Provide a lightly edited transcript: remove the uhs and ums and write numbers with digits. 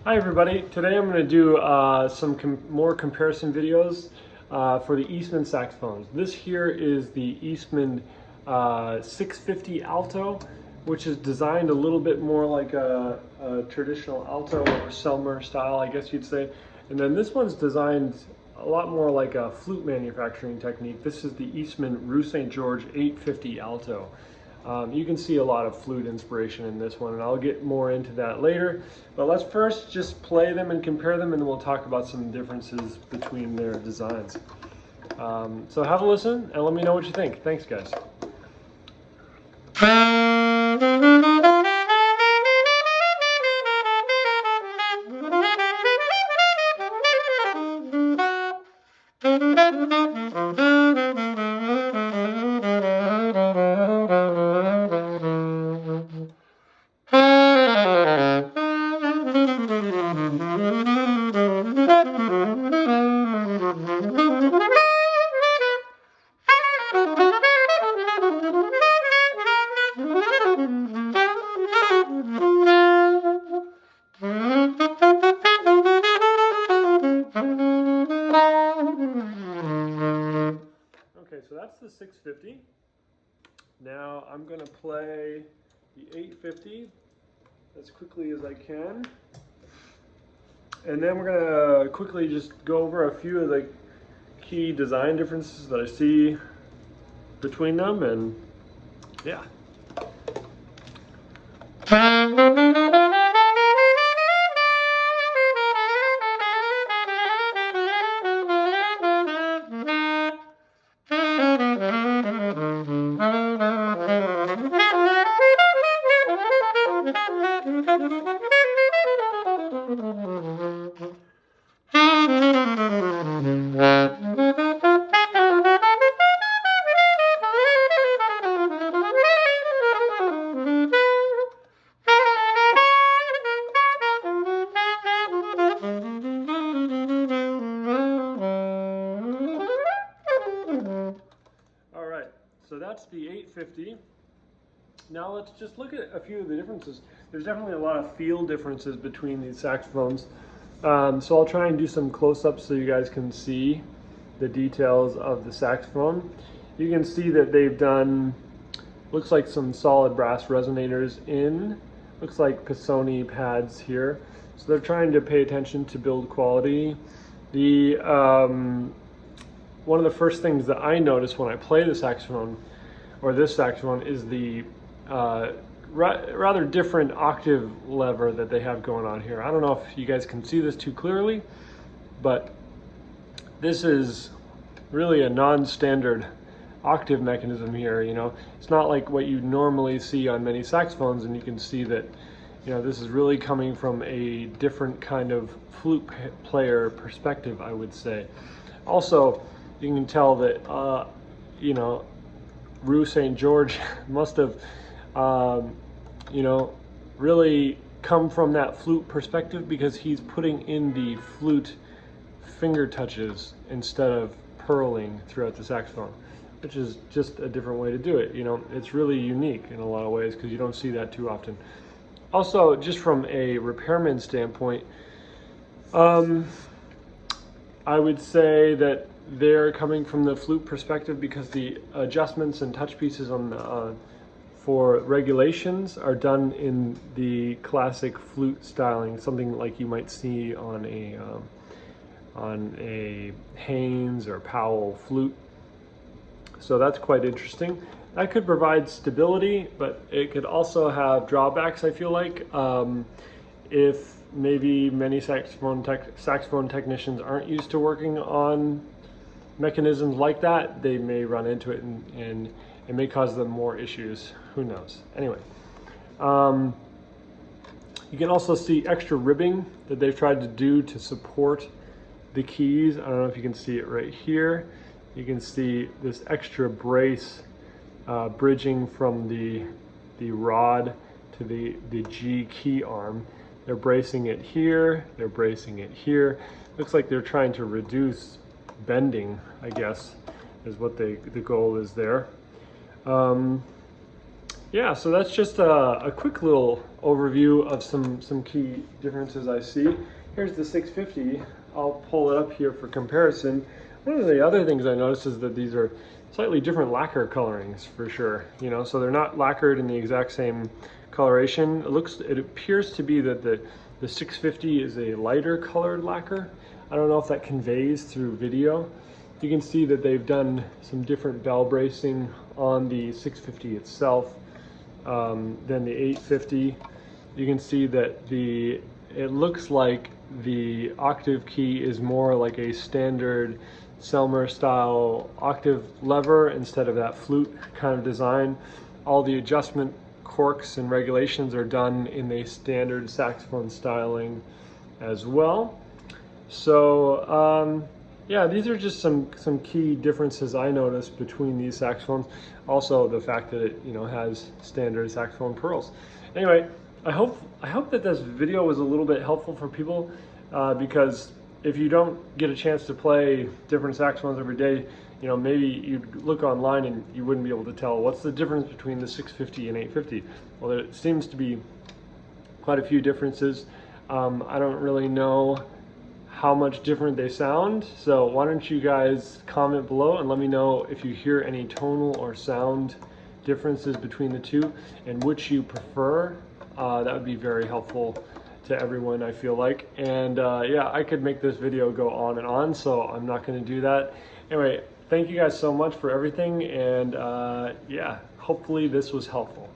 Hi everybody, today I'm going to do some more comparison videos for the Eastman saxophones. This here is the Eastman 650 Alto, which is designed a little bit more like a traditional Alto or Selmer style, I guess you'd say. And then this one's designed a lot more like a flute manufacturing technique. This is the Eastman Rue St. George 850 Alto. You can see a lot of flute inspiration in this one, and I'll get more into that later. But let's first just play them and compare them, and then we'll talk about some differences between their designs. So have a listen, and let me know what you think. Thanks, guys. Okay, so that's the 650. Now I'm going to play the 850 as quickly as I can. And then we're going to quickly just go over a few of the key design differences that I see between them, and yeah. All right, so that's the 850. Now let's just look at a few of the differences. There's definitely a lot of feel differences between these saxophones. So I'll try and do some close-ups so you guys can see the details of the saxophone. You can see that they've done, looks like some solid brass resonators in, looks like Pisoni pads here. So they're trying to pay attention to build quality. One of the first things that I notice when I play the saxophone, or this saxophone, is the rather different octave lever that they have going on here. I don't know if you guys can see this too clearly, but this is really a non-standard octave mechanism here. You know, it's not like what you normally see on many saxophones, and you can see that, you know, this is really coming from a different kind of flute player perspective, I would say. Also, you can tell that you know, Rue St. George must have you know, really come from that flute perspective, because he's putting in the flute finger touches instead of purling throughout the saxophone, which is just a different way to do it. You know, it's really unique in a lot of ways because you don't see that too often. Also, just from a repairman standpoint, I would say that they're coming from the flute perspective because the adjustments and touch pieces on for regulations are done in the classic flute styling, something like you might see on a Haynes or Powell flute. So that's quite interesting. That could provide stability, but it could also have drawbacks, I feel like. If maybe many saxophone technicians aren't used to working on mechanisms like that, they may run into it, and it may cause them more issues. Who knows? Anyway, you can also see extra ribbing that they've tried to do to support the keys. I don't know if you can see it right here. You can see this extra brace bridging from the rod to the G key arm. They're bracing it here, they're bracing it here. Looks like they're trying to reduce bending, I guess, is what the goal is there. Yeah, so that's just a quick little overview of some key differences I see. Here's the 650. I'll pull it up here for comparison. One of the other things I noticed is that these are slightly different lacquer colorings for sure. You know, so they're not lacquered in the exact same coloration. It appears to be that the 650 is a lighter colored lacquer. I don't know if that conveys through video. You can see that they've done some different bell bracing on the 650 itself than the 850. You can see that it looks like the octave key is more like a standard Selmer style octave lever instead of that flute kind of design. All the adjustment corks and regulations are done in a standard saxophone styling as well. So yeah, these are just some key differences I noticed between these saxophones. Also the fact that it, you know, has standard saxophone pearls. Anyway, I hope that this video was a little bit helpful for people because if you don't get a chance to play different saxophones every day, you know, maybe you'd look online and you wouldn't be able to tell what's the difference between the 650 and 850. Well, there seems to be quite a few differences. I don't really know how much different they sound, so why don't you guys comment below and let me know if you hear any tonal or sound differences between the two and which you prefer. That would be very helpful to everyone, I feel like. And yeah, I could make this video go on and on, so I'm not going to do that. Anyway, thank you guys so much for everything, and yeah, hopefully this was helpful.